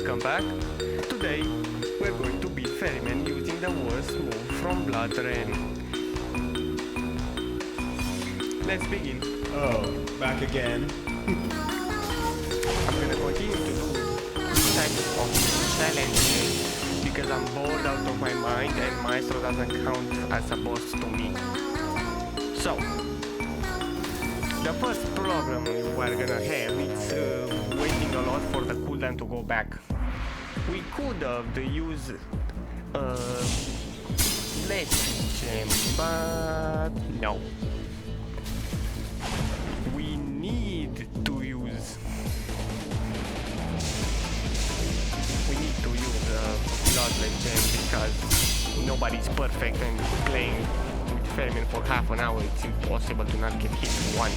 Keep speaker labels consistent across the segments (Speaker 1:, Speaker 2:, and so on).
Speaker 1: welcome back. Today we're going to beat Ferryman using the worst move from bloodrend. Let's begin.
Speaker 2: Oh, back again.
Speaker 1: I'm gonna continue to do this type of challenges because I'm bored out of my mind and Maestro doesn't count as a boss to me. So, the first problem we're gonna have is waiting a lot for the cooldown to go back. We could have used less gem, but no. We need to use bloodrend gem because nobody's perfect and playing with Ferryman for half an hour it's impossible to not get hit once.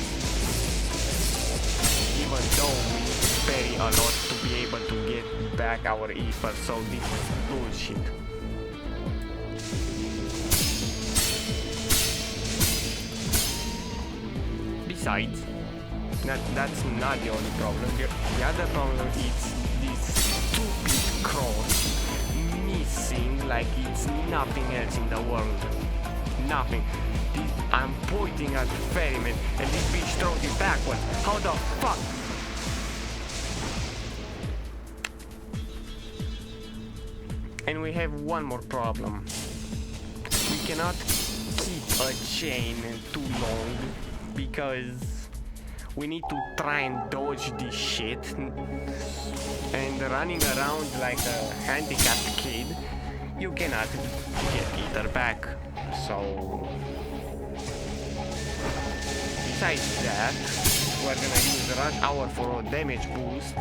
Speaker 1: Even though we need to parry a lot to be able to get back our ether, so this is bullshit. Besides, that's not the only problem. The other problem is this stupid cross missing like it's nothing else in the world. Nothing. I'm pointing at Ferryman and this bitch throws it backwards. How the fuck? And we have one more problem. We cannot keep a chain too long because we need to try and dodge this shit, and running around like a handicapped kid you cannot get either back. So besides that, we're gonna use rush hour for a damage boost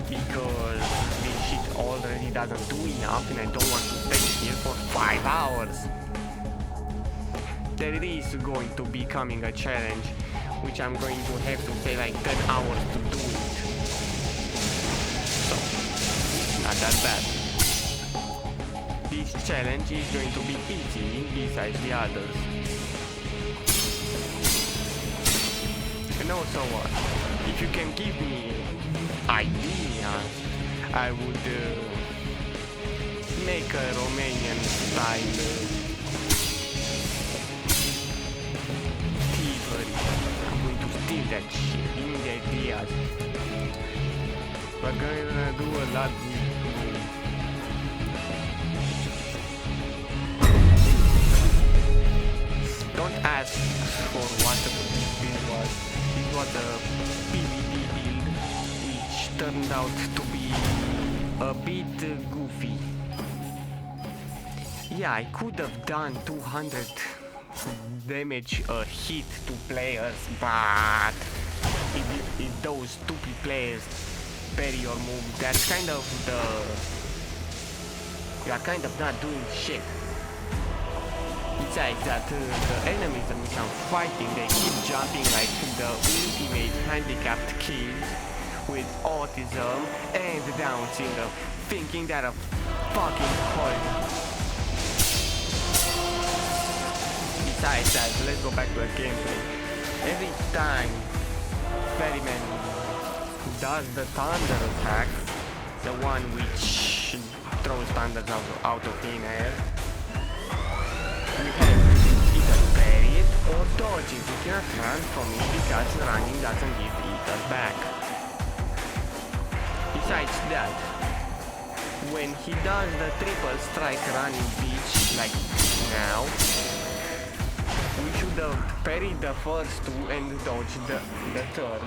Speaker 1: because this shit already doesn't do enough and I don't want to stay here for 5 hours. There is going to be coming a challenge which I'm going to have to stay like 10 hours to do it. So, not that bad. This challenge is going to be easy besides the others. And also, if you can give me ideas, I would make a Romanian style steal that shit, give me the ideas. We're gonna do a lot. Don't ask for what the build was. It was a PvP build which turned out to be a bit goofy. Yeah, I could have done 200 damage a hit to players, but if those stupid players parry your move, that's kind of you are kind of not doing shit. Besides that, the enemies in which I'm fighting, they keep jumping like the ultimate handicapped kids with autism and Down syndrome, thinking that a fucking holiday. Besides that, let's go back to the gameplay. Every time Ferryman does the thunder attack, the one which throws thunders out of thin air, we have either parry it or dodge it. We cannot run from it because running doesn't give ether back. Besides that, when he does the triple strike running beach like now, we should have parried the first two and dodged the third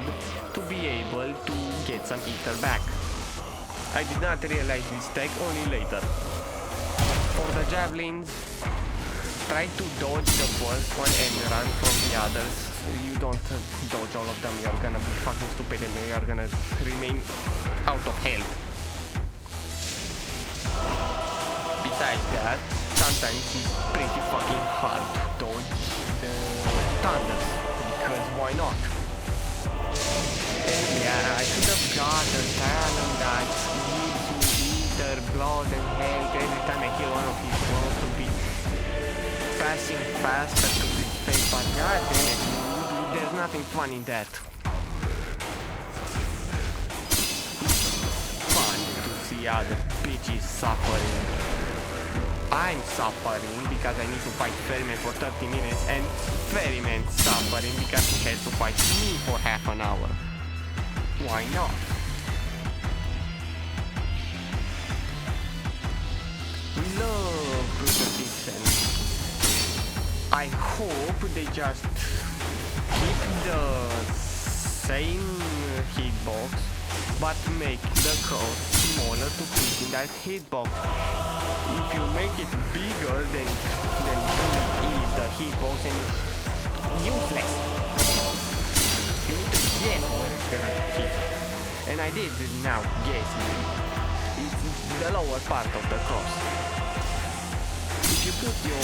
Speaker 1: to be able to get some ether back. I did not realize this tech only later. For the javelins, try to dodge the first one and run from the others. You don't dodge all of them, you're gonna be fucking stupid and you're gonna remain out of health. Besides that, sometimes it's pretty fucking hard to dodge the thunders, because why not? And yeah, I should have got a talent that gives you either blood and health. Every time I kill one of these clones to be passing faster to this face, but god damn it, there's nothing fun in that. Fun to the other bitch is suffering. I'm suffering because I need to fight Ferryman for 30 minutes, and Ferryman suffering because he has to fight me for half an hour. Why not? We love crucifixion. I hope they just keep the same hitbox, but make the cross smaller to fit in that hitbox. If you make it bigger, then the hitbox and useless. You need to guess where it's gonna hit. And I did now guess it. It's the lower part of the cross. If you put your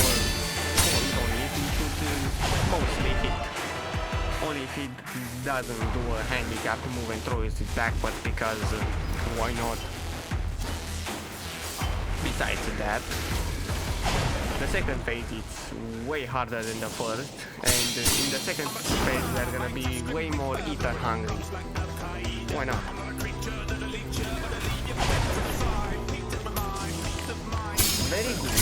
Speaker 1: hold on it, you should mostly hit. Only if it doesn't do a handicap move and throws it backward, because why not? Besides that, the second phase is way harder than the first, and in the second phase they're gonna be way more eater hungry. Why not? Very good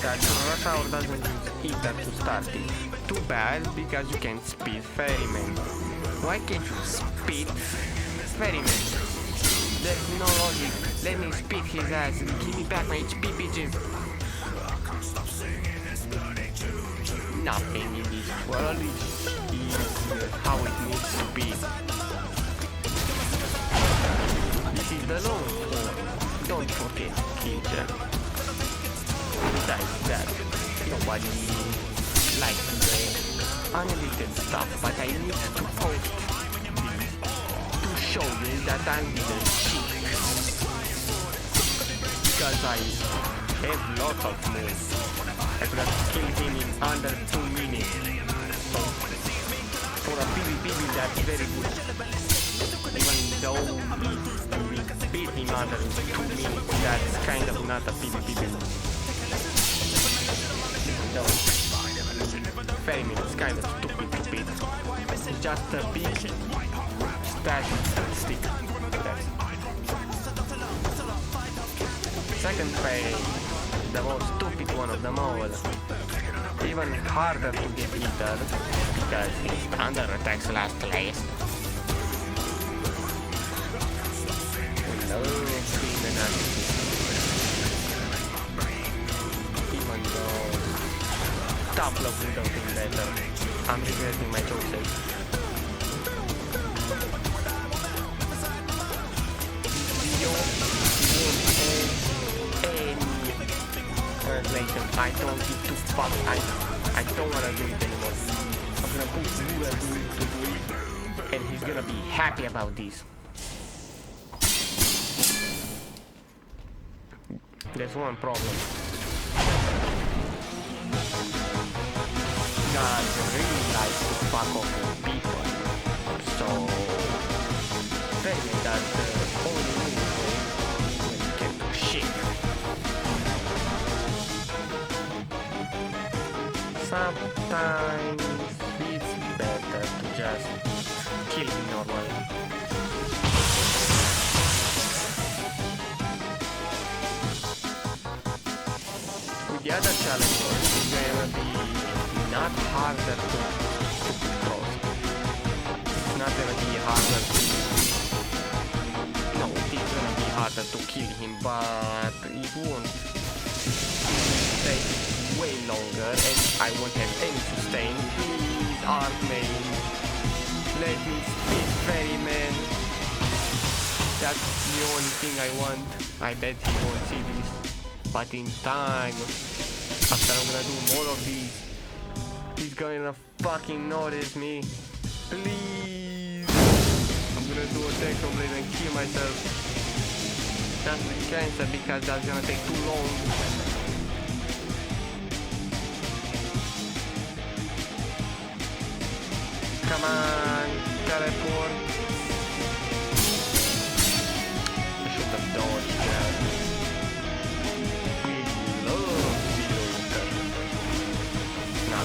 Speaker 1: that Rush Hour doesn't use eater to start it. Too bad, because you can speed Ferryman. Why can't you speed Ferryman? There's no logic. Let me speed his ass. Give me back my HP, bitches. Nothing in this world is how it needs to be. This is the long form. Don't forget, kid. Besides that, nobody likes the unedited stuff, but I need to post to show you that I'm the shit. Because I have lots of moves. I could have killed him in under 2 minutes. So for a PvP build, that's very good. Even though we beat him under 2 minutes, that's kind of not a PvP build. No. Ferryman is kind of stupid to beat. It's just a big stick. That's second phase, the most stupid one of them all. Even harder to get either, because his thunder attacks last place. We love being an artist. Even though top love we don't think better. I'm regretting my choices. You won't have any translation. I don't give two fuck. I don't wanna do it anymore. I'm gonna put Lula to do it, and he's gonna be happy about this. There's one problem. God really likes to fuck off with people, so Ferryman does the only move when he can do shit. Sometimes it's better to just kill him normally. With the other challenges, it's gonna be not harder to cross. It's not gonna be harder to... No, it is gonna be harder to kill him, but it won't take way longer, and I won't have any sustain. Please, Archmain, let me speed Ferryman. That's the only thing I want. I bet he won't see this, but in time, after I'm gonna do more of these, he's gonna fucking notice me. Please. I'm gonna do a Deco Blade and kill myself. Just to cancel, because that's gonna take too long. Come on, teleport. I should have dodged that. We love Deepwoken. Now,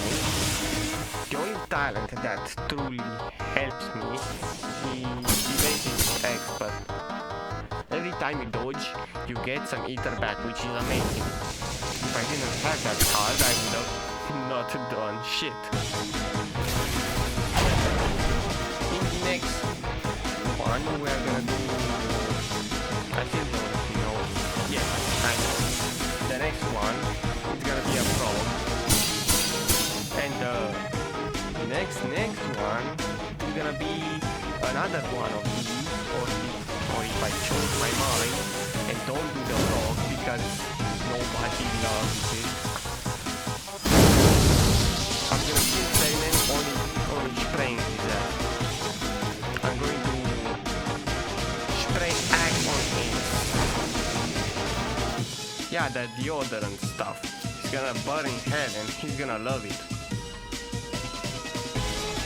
Speaker 1: the only talent that truly helps me is evasive expert. Every every time you dodge, you get some ether back, which is amazing. If I didn't have that card, I would have not done shit. In the next one, we are gonna do... I still don't know. Yeah, I know. The next one is gonna be a frog. And the next one is gonna be another one of these, or if I choose my mind and don't do the frog because nobody loves it. I'm gonna kill Ferryman only spraying his ass. I'm going to spray axe on him. Yeah, the deodorant stuff. It's gonna burn in hell and he's gonna love it.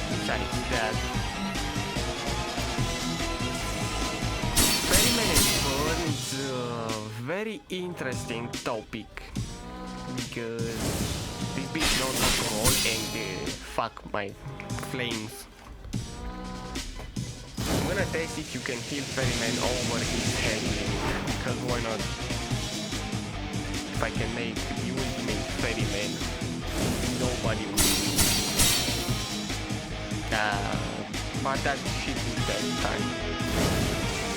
Speaker 1: Besides that, Ferryman and burn is a very interesting topic because this bitch knows alcohol and fuck my flames. I'm gonna test if you can heal Ferryman over his head because why not? If I can make the ultimate Ferryman, nobody will. But that shit will take time.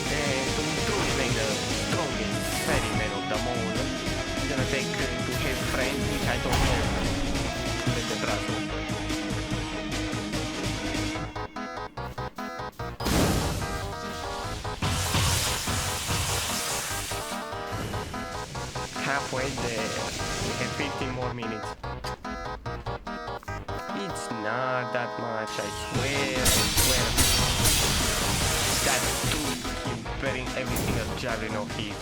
Speaker 1: And to truly make the strongest Ferryman of them all, it's gonna take to have friends which I don't know. Let the brazo. Halfway there. We have 15 more minutes. It's not that much, I swear. That's too comparing everything of Javelin of his.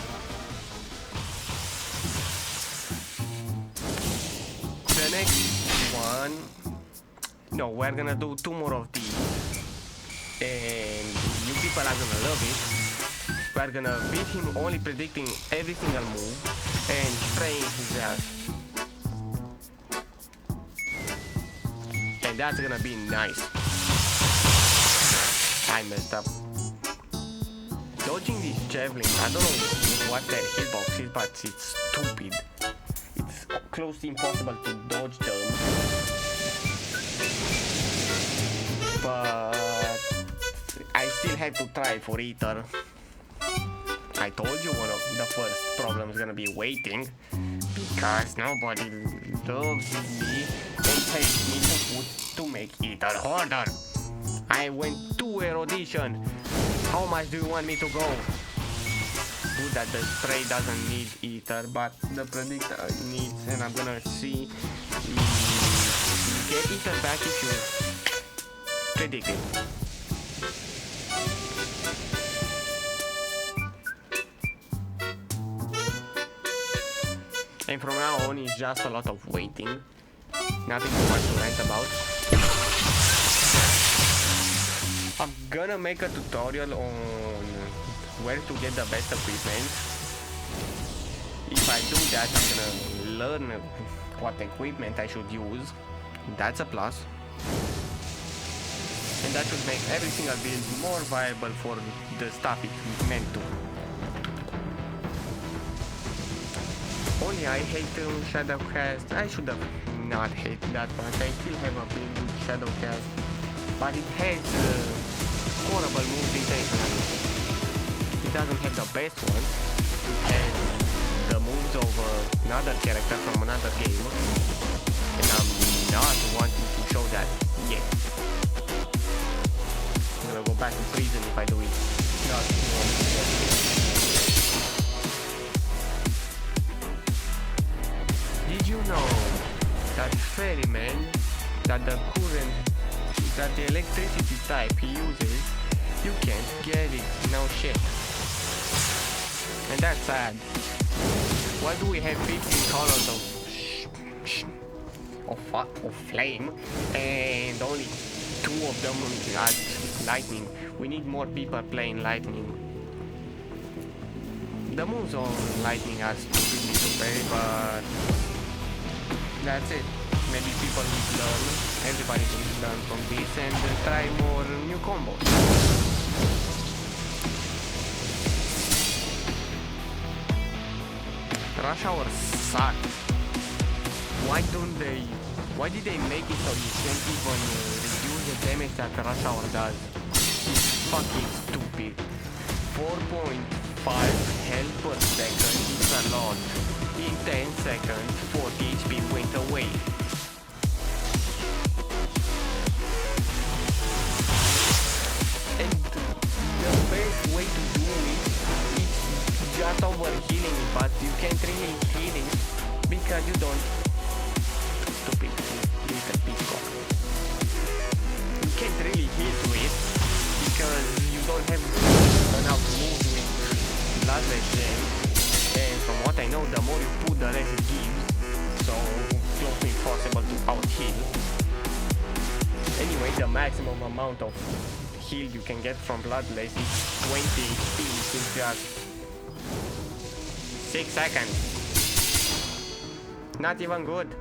Speaker 1: The next one... No, we're gonna do 2 more of these. And you people are gonna love it. We're gonna beat him only predicting every single move and spraying his ass. And that's gonna be nice. I messed up. Dodging this javelin, I don't know what that hitbox is, but it's stupid. It's close to impossible to dodge them. But I still have to try for ether. I told you one of the first problems is gonna be waiting because nobody loves me and tells me to make ether harder. I went to erudition. How much do you want me to go? Good that the spray doesn't need ether, but the predictor needs, and I'm gonna see. Get ether back if you predict it. And from now on, it's just a lot of waiting. Nothing too much to rant about. I'm gonna make a tutorial on where to get the best equipment. If I do that, I'm gonna learn what equipment I should use. That's a plus. And that should make every single build more viable for the stuff it's meant to. Only I hate Shadowcast. I should have not hate that much. I still have a build with Shadowcast, but it has horrible moves intentionally. It doesn't have the best ones. It has the moves of another character from another game, and I'm not wanting to show that yet. I'm gonna go back to prison if I do it. Did you know that Ferryman, that the current, that the electricity type he uses, you can't get it, no shit. And that's sad. Why do we have 15 colors of flame and only 2 of them at lightning? We need more people playing lightning. The moves on lightning are stupidly super, but that's it. Maybe people need to learn, everybody needs to learn from this and try more new combos. Rush Hour suck. Why did they make it so you can't even reduce the damage that Rush Hour does? It's fucking stupid. 4.5 health per second is a lot. In 10 seconds, 40 HP went away. And the best way to do it is just overhealing, but you can't really heal it because you don't. Stupid little peacock. You can't really heal to it because you don't have enough moves with bloodrend gems, and from what I know, the more you put, the less it gives, so close to impossible to out-heal. Anyway, the maximum amount of heal you can get from bloodrend is 20 HP in just 6 seconds. Not even good.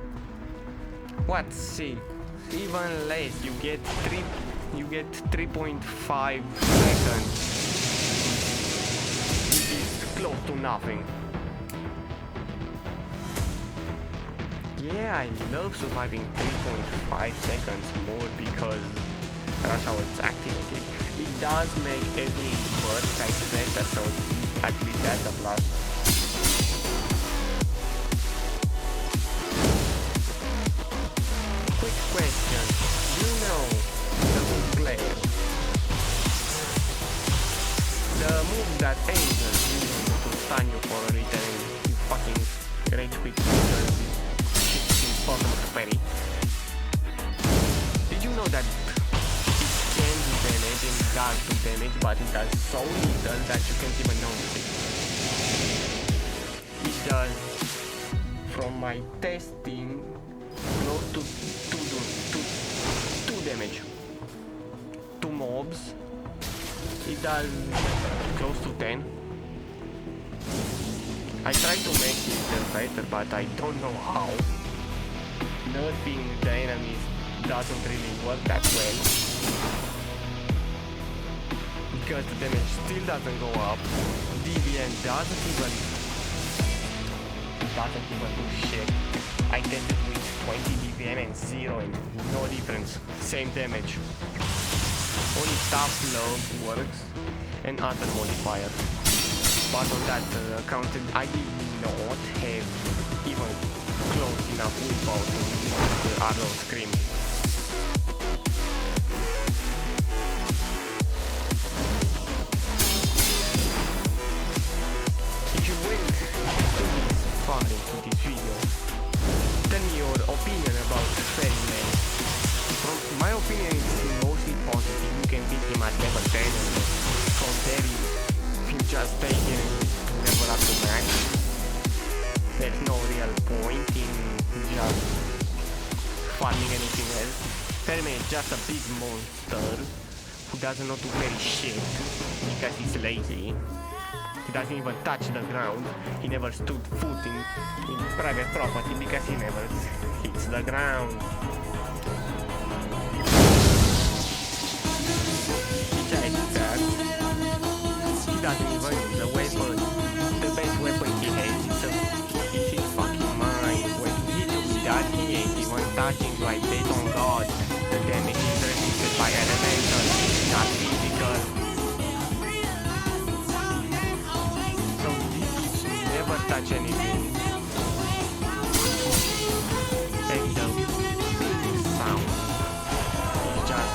Speaker 1: What? See, even less. You get 3.5 seconds. It is close to nothing. Yeah, I love surviving 3.5 seconds more because Rush Hour is activated. It does make every burst like better, so at least that's a plus. Quick question, do you know the move player? The move that Angel uses to stun you for a little and you fucking rage quit because it's impossible to parry. Did you know that it can do damage and does do damage, but it does so little that you can't even notice it? It does, from my testing, close to 2 damage. 2 mobs. It does close to 10. I tried to make it better, but I don't know how. Nerfing the enemies doesn't really work that well. Because the damage still doesn't go up. DBN doesn't even do shit. I tested with 20 DBN and 0 and no difference. Same damage. Only tough love works and other modifiers. But on that account, I did not have even close enough willpower to use the Arrow Scream. If you went to this far into this video, tell me your opinion about Ferryman. From my opinion, it's mostly positive. You can beat him at level 10 and from there you just take him to level up to max. There's no real point in just farming anything else. Ferryman is just a big monster who doesn't know to carry shit because he's lazy. He doesn't even touch the ground. He never stood foot in private property because he never hits the ground. Besides that, he doesn't even use a weapon. The best weapon he has is his fucking mind. When he hits you with that, he ain't even touching like dead on God. The damage is resisted by elemental, not physical. So he never touch anything. And the sound is just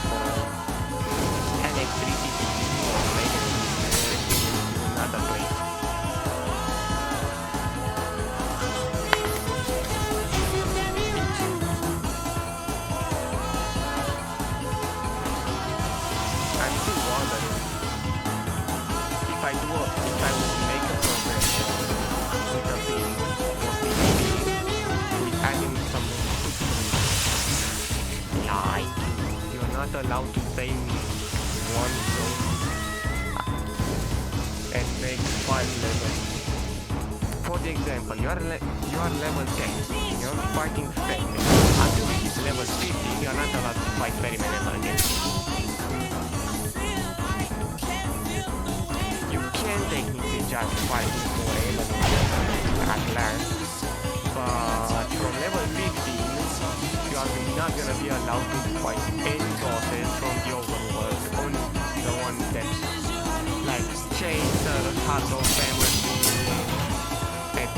Speaker 1: electricity or electricity in another place. I'm still wondering if I would make a progression with a build for PvP with adding some like you're not allowed to pay me one zone and make 5 levels. For the example, you are level 10, you're fighting Ferryman. Until you hit level 50, you're not allowed to fight Ferryman ever again. You can technically just fight forever at at last. But from level 15, you are not gonna be allowed to fight any bosses from the overworld, only the one that's like Chaser, Heart of Family, etc.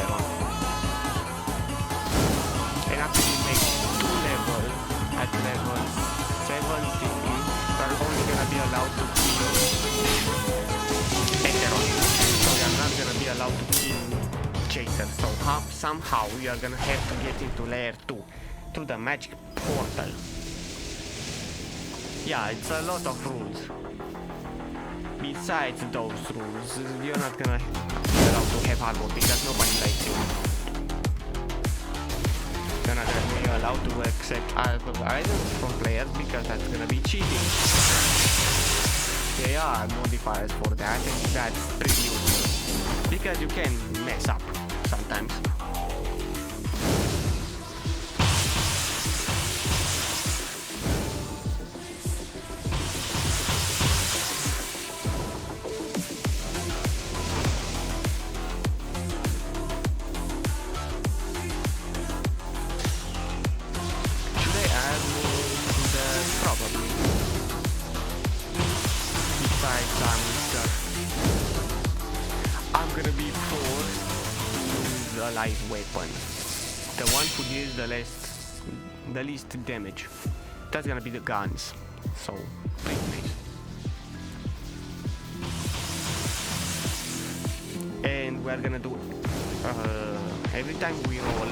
Speaker 1: And after you make 2 levels, at level 17, you are only gonna be allowed to kill Eteron. So you are not gonna be allowed to kill Chaser. So somehow you are gonna have to get into layer 2 through the magic portal. Yeah, it's a lot of rules. Besides those rules, you're not gonna be allowed to have armor because nobody likes you. You're not gonna be allowed to accept items from players because that's gonna be cheating. There are modifiers for that, and that's pretty useful because you can mess up sometimes. Light weapon, the one who deals the least damage. That's gonna be the guns. So pretty nice. And we're gonna do every time we level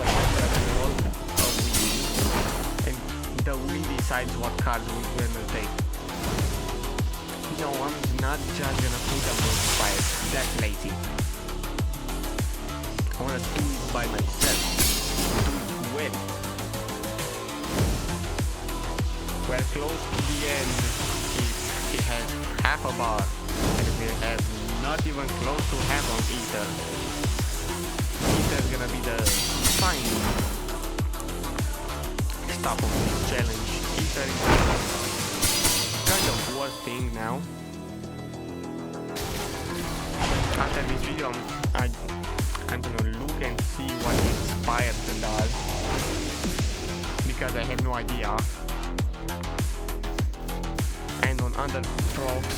Speaker 1: up the roll a wheel, and the wheel decides what cards we're gonna take. No, I'm not just gonna put a modifier. That's lazy. I wanna do it by myself. Do it well. We're close to the end. He has half a bar. And we have not even close to half on Ether. Ether's gonna be the final stop of this challenge. Ether is kind of worst thing now. After this video, I'm gonna look and see what Inspired does because I have no idea. And on other procs,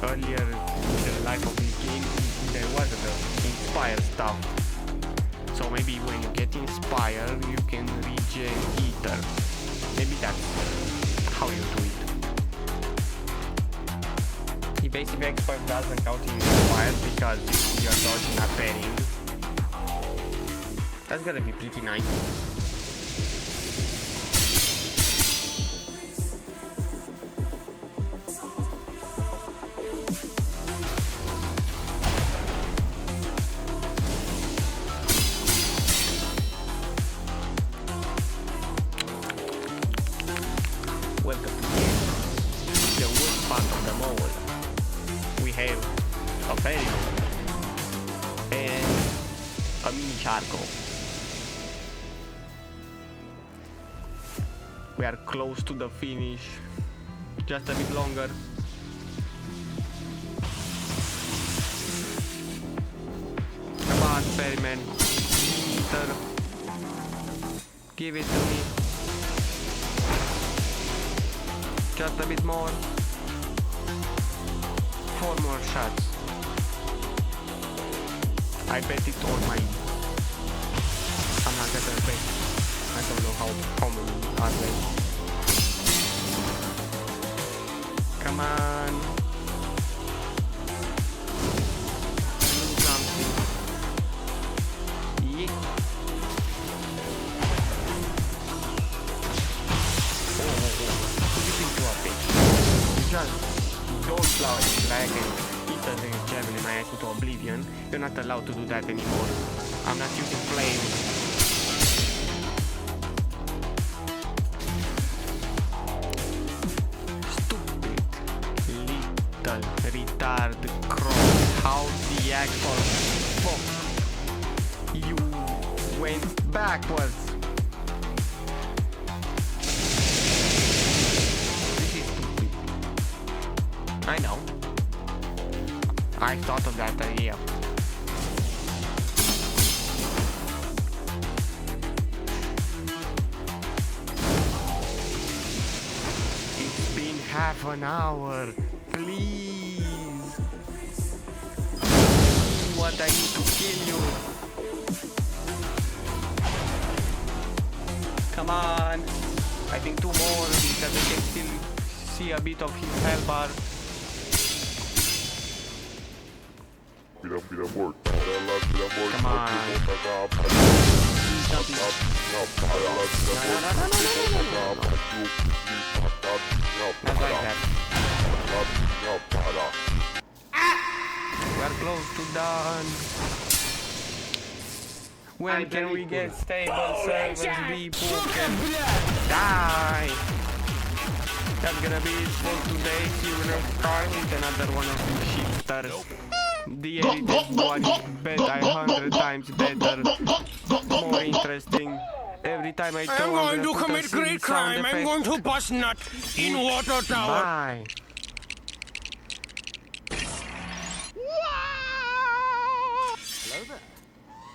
Speaker 1: earlier in the life of this game, there was the Inspired stuff. So maybe when you get Inspired, you can regen Ether. Maybe that's how you do it. Evasive expert doesn't count in Inspired because you're dodging a pairing. That's gonna be pretty nice. Welcome to the worst part of them all. We have a Ferryman and a mini charcoal. We are close to the finish, just a bit longer. Come on, Ferryman, Ether, give it to me. Just a bit more. 4 more shots. I bet it on my... I'm not gonna bet. I don't know how many are left. Come on. Do something. Yeah. Put it into a pit. Just don't flower the flag and eat the javelin my ass into oblivion. You're not allowed to do that anymore. I'm not using flame. Retard cross. How the actual fuck you went backwards? This is stupid. I know. I thought of that idea. It's been half an hour. Please. What I need to kill you. Come on. I think 2 more because I can still see a bit of his health bar. Come on. Not like that. We're close to done. When can we get stable servers? Deepwoken. Die! That's gonna be it for today. See you next time with another one of these shifters. The edited one is better, 100 times better, more interesting. Every time I talk,
Speaker 3: I'm going to commit great crime. I'm going to bust nut in water tower.
Speaker 1: Bye.